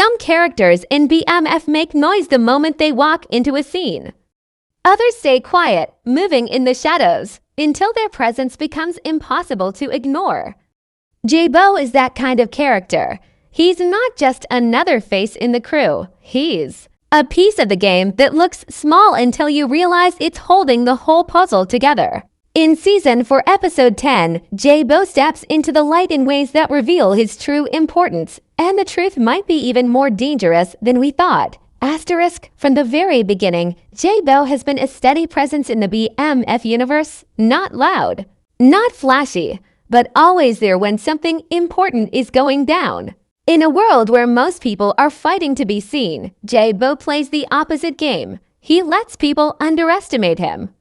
Some characters in BMF make noise the moment they walk into a scene. Others stay quiet, moving in the shadows, until their presence becomes impossible to ignore. JBO is that kind of character. He's not just another face in the crew. He's a piece of the game that looks small until you realize it's holding the whole puzzle together. In Season 4, Episode 10, JBO steps into the light in ways that reveal his true importance, and the truth might be even more dangerous than we thought. From the very beginning, JBO has been a steady presence in the BMF universe, not loud, not flashy, but always there when something important is going down. In a world where most people are fighting to be seen, JBO plays the opposite game. He lets people underestimate him.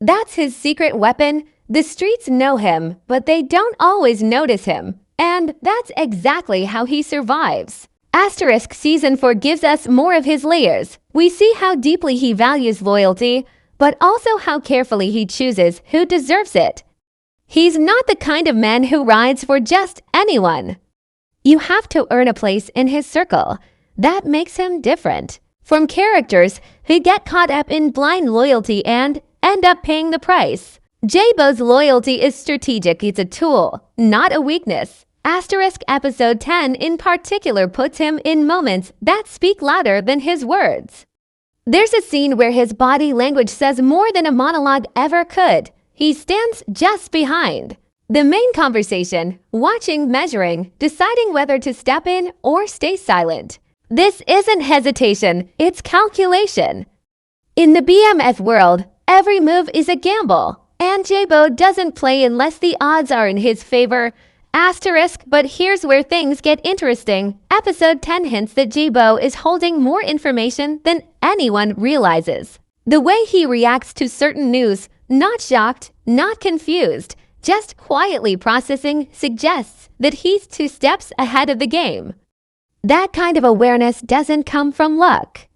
That's his secret weapon. The streets know him, but they don't always notice him. And that's exactly how he survives. Season 4 gives us more of his layers. We see how deeply he values loyalty, but also how carefully he chooses who deserves it. He's not the kind of man who rides for just anyone. You have to earn a place in his circle. That makes him different from characters who get caught up in blind loyalty and end up paying the price. JBO's loyalty is strategic. It's a tool, not a weakness. Episode 10 in particular puts him in moments that speak louder than his words. There's a scene where his body language says more than a monologue ever could. He stands just behind the main conversation, watching, measuring, deciding whether to step in or stay silent. This isn't hesitation, it's calculation. In the BMF world, every move is a gamble, and JBO doesn't play unless the odds are in his favor. But here's where things get interesting. Episode 10 hints that JBO is holding more information than anyone realizes. The way he reacts to certain news, not shocked, not confused, just quietly processing, suggests that he's 2 steps ahead of the game. That kind of awareness doesn't come from luck.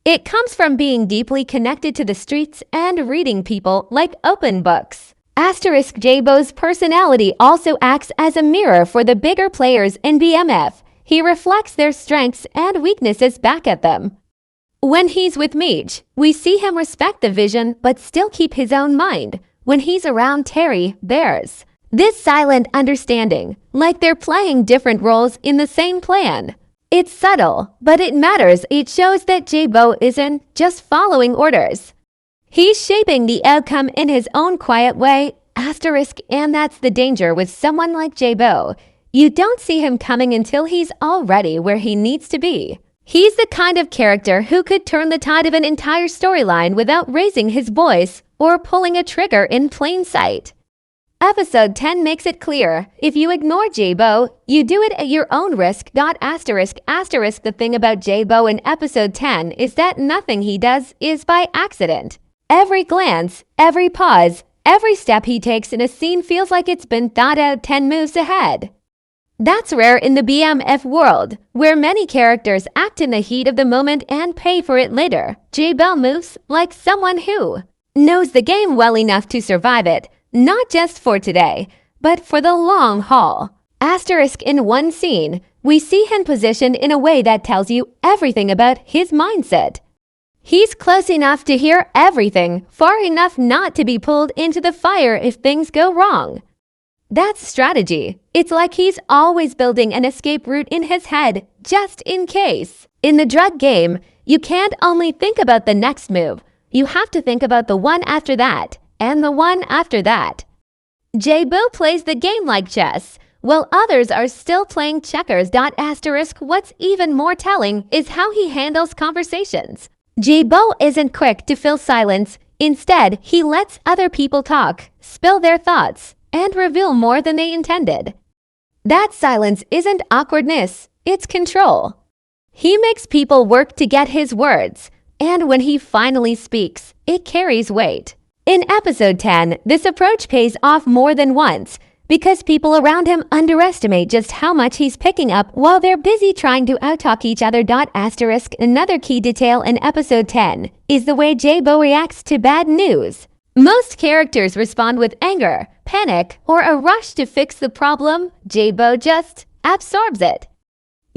It comes from being deeply connected to the streets and reading people like open books. JBO's personality also acts as a mirror for the bigger players in BMF. He reflects their strengths and weaknesses back at them. When he's with Meech, we see him respect the vision but still keep his own mind. When he's around Terry, theirs. This silent understanding, like they're playing different roles in the same plan. It's subtle, but it matters. It shows that JBO isn't just following orders. He's shaping the outcome in his own quiet way, and that's the danger with someone like JBO. You don't see him coming until he's already where he needs to be. He's the kind of character who could turn the tide of an entire storyline without raising his voice or pulling a trigger in plain sight. Episode 10 makes it clear, if you ignore JBO, you do it at your own risk. The thing about JBO in Episode 10 is that nothing he does is by accident. Every glance, every pause, every step he takes in a scene feels like it's been thought out 10 moves ahead. That's rare in the BMF world, where many characters act in the heat of the moment and pay for it later. JBO moves like someone who knows the game well enough to survive it, not just for today, but for the long haul. In one scene, we see him positioned in a way that tells you everything about his mindset. He's close enough to hear everything, far enough not to be pulled into the fire if things go wrong. That's strategy. It's like he's always building an escape route in his head, just in case. In the drug game, you can't only think about the next move. You have to think about the one after that, and the one after that. JBO plays the game like chess, while others are still playing checkers. What's even more telling is how he handles conversations. JBO isn't quick to fill silence. Instead, he lets other people talk, spill their thoughts, and reveal more than they intended. That silence isn't awkwardness, it's control. He makes people work to get his words, and when he finally speaks, it carries weight. In Episode 10, this approach pays off more than once, because people around him underestimate just how much he's picking up while they're busy trying to outtalk each other. Another key detail in Episode 10 is the way JBO reacts to bad news. Most characters respond with anger, panic, or a rush to fix the problem. JBO just absorbs it.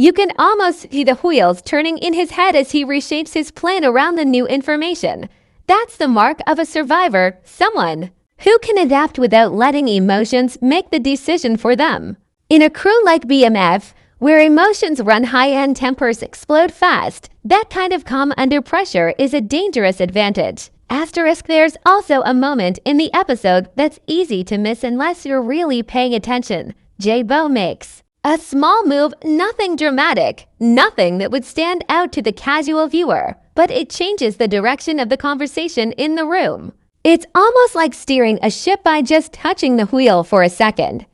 You can almost see the wheels turning in his head as he reshapes his plan around the new information. That's the mark of a survivor, someone who can adapt without letting emotions make the decision for them. In a crew like BMF, where emotions run high and tempers explode fast, that kind of calm under pressure is a dangerous advantage. Asterisk, there's also a moment in the episode that's easy to miss unless you're really paying attention. JBO makes a small move, nothing dramatic, nothing that would stand out to the casual viewer, but it changes the direction of the conversation in the room. It's almost like steering a ship by just touching the wheel for a second.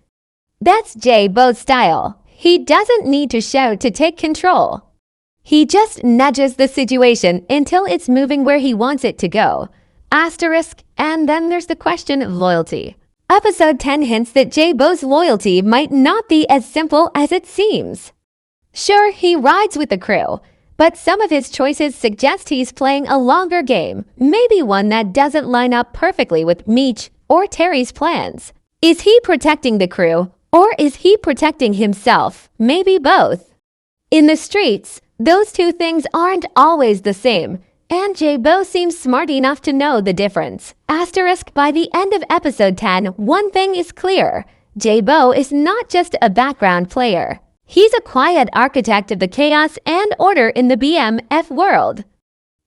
That's JBO's style. He doesn't need to shout to take control. He just nudges the situation until it's moving where he wants it to go. Asterisk, and then there's the question of loyalty. Episode 10 hints that JBO's loyalty might not be as simple as it seems. Sure, he rides with the crew, but some of his choices suggest he's playing a longer game, maybe one that doesn't line up perfectly with Meech or Terry's plans. Is he protecting the crew, or is he protecting himself? Maybe both. In the streets, those two things aren't always the same, and JBO seems smart enough to know the difference. Asterisk, by the end of episode 10, one thing is clear. JBO is not just a background player. He's a quiet architect of the chaos and order in the BMF world.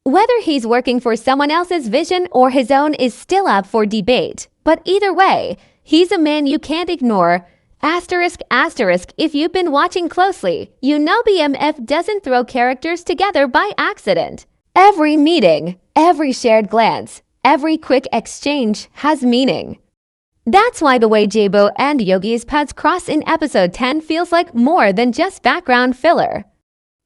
Whether he's working for someone else's vision or his own is still up for debate, but either way, he's a man you can't ignore. Asterisk, if you've been watching closely, you know BMF doesn't throw characters together by accident. Every meeting, every shared glance, every quick exchange has meaning. That's why the way JBO and Yogi's paths cross in episode 10 feels like more than just background filler.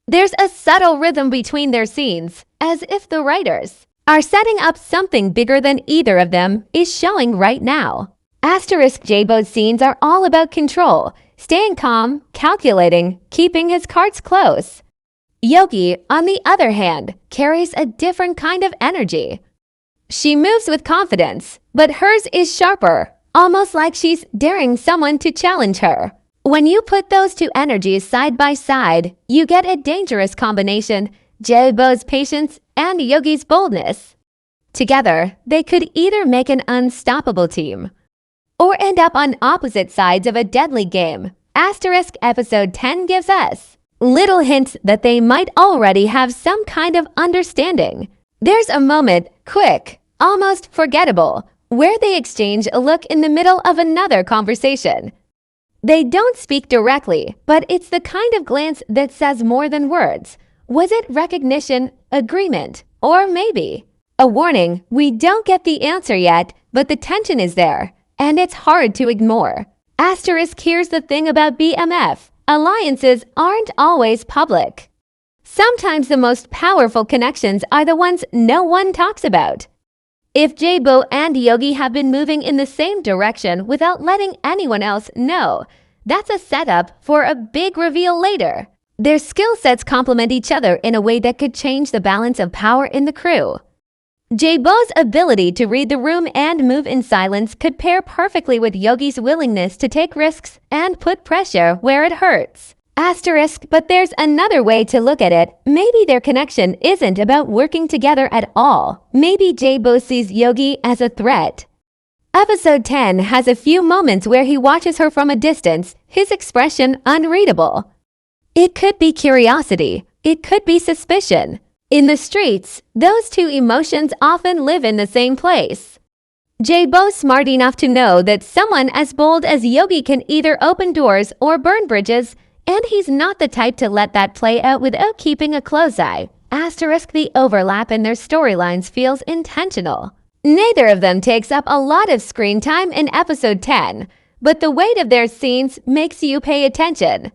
There's a subtle rhythm between their scenes, as if the writers are setting up something bigger than either of them is showing right now. Asterisk, JBO's scenes are all about control, staying calm, calculating, keeping his cards close. Yogi, on the other hand, carries a different kind of energy. She moves with confidence, but hers is sharper, almost like she's daring someone to challenge her. When you put those two energies side by side, you get a dangerous combination, JBO's patience and Yogi's boldness. Together, they could either make an unstoppable team or end up on opposite sides of a deadly game. Asterisk, episode 10 gives us little hints that they might already have some kind of understanding. There's a moment, quick, almost forgettable, where they exchange a look in the middle of another conversation. They don't speak directly, but it's the kind of glance that says more than words. Was it recognition, agreement, or maybe a warning? We don't get the answer yet, but the tension is there, and it's hard to ignore. Asterisk, here's the thing about BMF. Alliances aren't always public. Sometimes the most powerful connections are the ones no one talks about. If JBO and Yogi have been moving in the same direction without letting anyone else know, that's a setup for a big reveal later. Their skill sets complement each other in a way that could change the balance of power in the crew. JBO's ability to read the room and move in silence could pair perfectly with Yogi's willingness to take risks and put pressure where it hurts. Asterisk, but there's another way to look at it. Maybe their connection isn't about working together at all. Maybe JBO sees Yogi as a threat. Episode 10 has a few moments where he watches her from a distance, his expression unreadable. It could be curiosity. It could be suspicion. In the streets, those two emotions often live in the same place. JBO's smart enough to know that someone as bold as Yogi can either open doors or burn bridges, and he's not the type to let that play out without keeping a close eye. Asterisk, the overlap in their storylines feels intentional. Neither of them takes up a lot of screen time in episode 10, but the weight of their scenes makes you pay attention.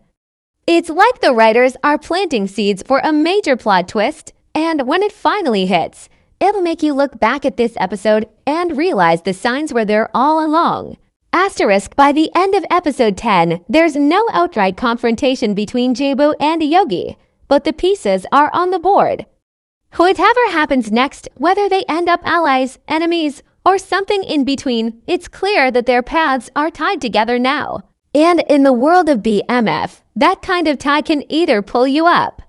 It's like the writers are planting seeds for a major plot twist, and when it finally hits, it'll make you look back at this episode and realize the signs were there all along. Asterisk, by the end of episode 10, there's no outright confrontation between JBO and Yogi, but the pieces are on the board. Whatever happens next, whether they end up allies, enemies, or something in between, it's clear that their paths are tied together now. And in the world of BMF, that kind of tie can either pull you up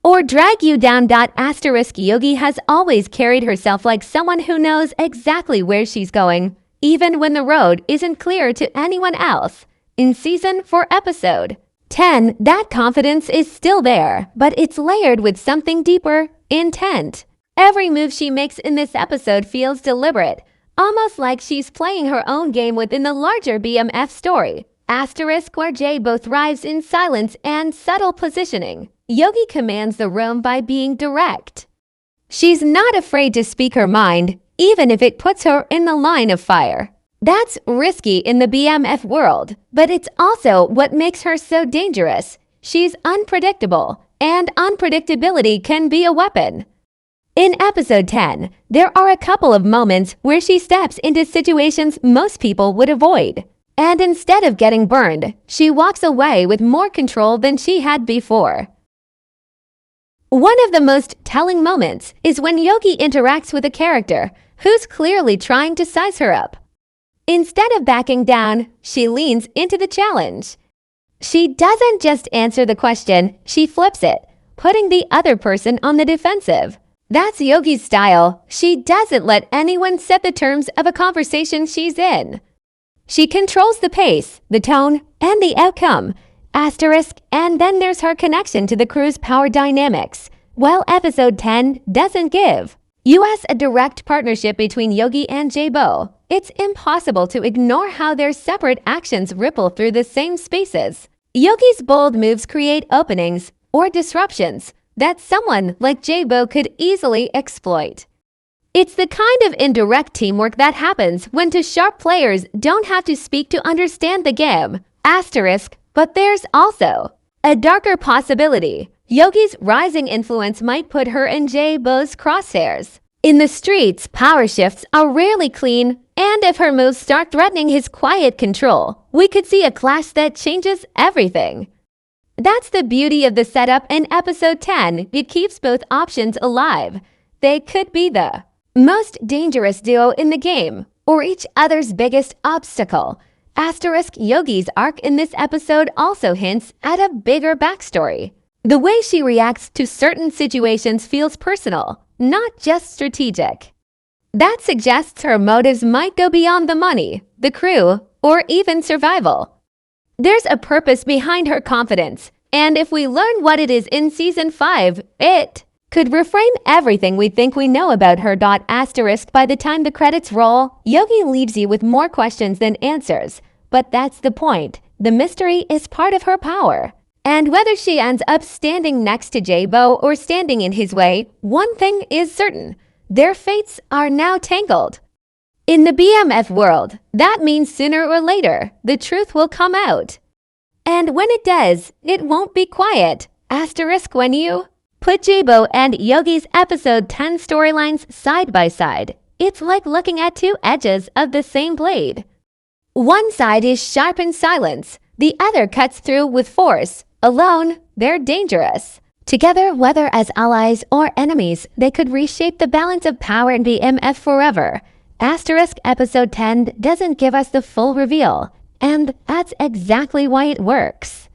or drag you down. Yogi has always carried herself like someone who knows exactly where she's going, even when the road isn't clear to anyone else. In Season 4 Episode 10, that confidence is still there, but it's layered with something deeper: intent. Every move she makes in this episode feels deliberate, almost like she's playing her own game within the larger BMF story. Where JBO thrives in silence and subtle positioning, Yogi commands the room by being direct. She's not afraid to speak her mind, even if it puts her in the line of fire. That's risky in the BMF world, but it's also what makes her so dangerous. She's unpredictable, and unpredictability can be a weapon. In episode 10, there are a couple of moments where she steps into situations most people would avoid. And instead of getting burned, she walks away with more control than she had before. One of the most telling moments is when Yogi interacts with a character who's clearly trying to size her up. Instead of backing down, she leans into the challenge. She doesn't just answer the question, she flips it, putting the other person on the defensive. That's Yogi's style. She doesn't let anyone set the terms of a conversation she's in. She controls the pace, the tone, and the outcome. And then there's her connection to the crew's power dynamics. While episode 10 doesn't give us a direct partnership between Yogi and JBO, it's impossible to ignore how their separate actions ripple through the same spaces. Yogi's bold moves create openings or disruptions that someone like JBO could easily exploit. It's the kind of indirect teamwork that happens when two sharp players don't have to speak to understand the game. But there's also a darker possibility. Yogi's rising influence might put her in JBO's crosshairs. In the streets, power shifts are rarely clean, and if her moves start threatening his quiet control, we could see a clash that changes everything. That's the beauty of the setup in episode 10. It keeps both options alive. They could be the most dangerous duo in the game, or each other's biggest obstacle. Yogi's arc in this episode also hints at a bigger backstory. The way she reacts to certain situations feels personal, not just strategic. That suggests her motives might go beyond the money, the crew, or even survival. There's a purpose behind her confidence, and if we learn what it is in Season 5, it could reframe everything we think we know about her. By the time the credits roll, Yogi leaves you with more questions than answers. But that's the point. The mystery is part of her power. And whether she ends up standing next to JBO or standing in his way, one thing is certain. Their fates are now tangled. In the BMF world, that means sooner or later, the truth will come out. And when it does, it won't be quiet. When you put JBO and Yogi's episode 10 storylines side by side, it's like looking at two edges of the same blade. One side is sharp in silence, the other cuts through with force. Alone, they're dangerous. Together, whether as allies or enemies, they could reshape the balance of power in BMF forever. Episode 10 doesn't give us the full reveal, and that's exactly why it works.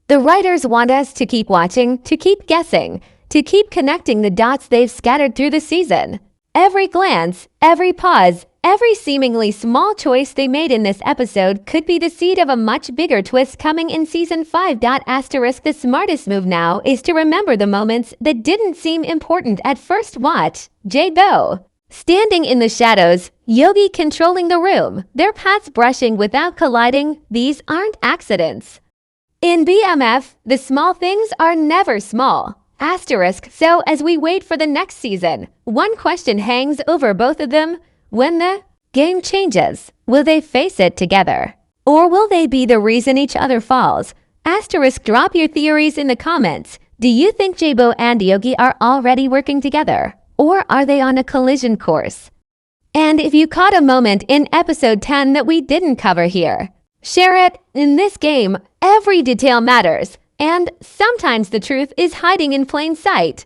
The writers want us to keep watching, to keep guessing, to keep connecting the dots they've scattered through the season. Every glance, every pause, every seemingly small choice they made in this episode could be the seed of a much bigger twist coming in Season 5. The smartest move now is to remember the moments that didn't seem important at first watch. JBO standing in the shadows, Yogi controlling the room, their paths brushing without colliding. These aren't accidents. In BMF, the small things are never small. So as we wait for the next season, one question hangs over both of them. When the game changes, will they face it together? Or will they be the reason each other falls? Drop your theories in the comments. Do you think JBO and Yogi are already working together? Or are they on a collision course? And if you caught a moment in episode 10 that we didn't cover here, share it. In this game, every detail matters. And sometimes the truth is hiding in plain sight.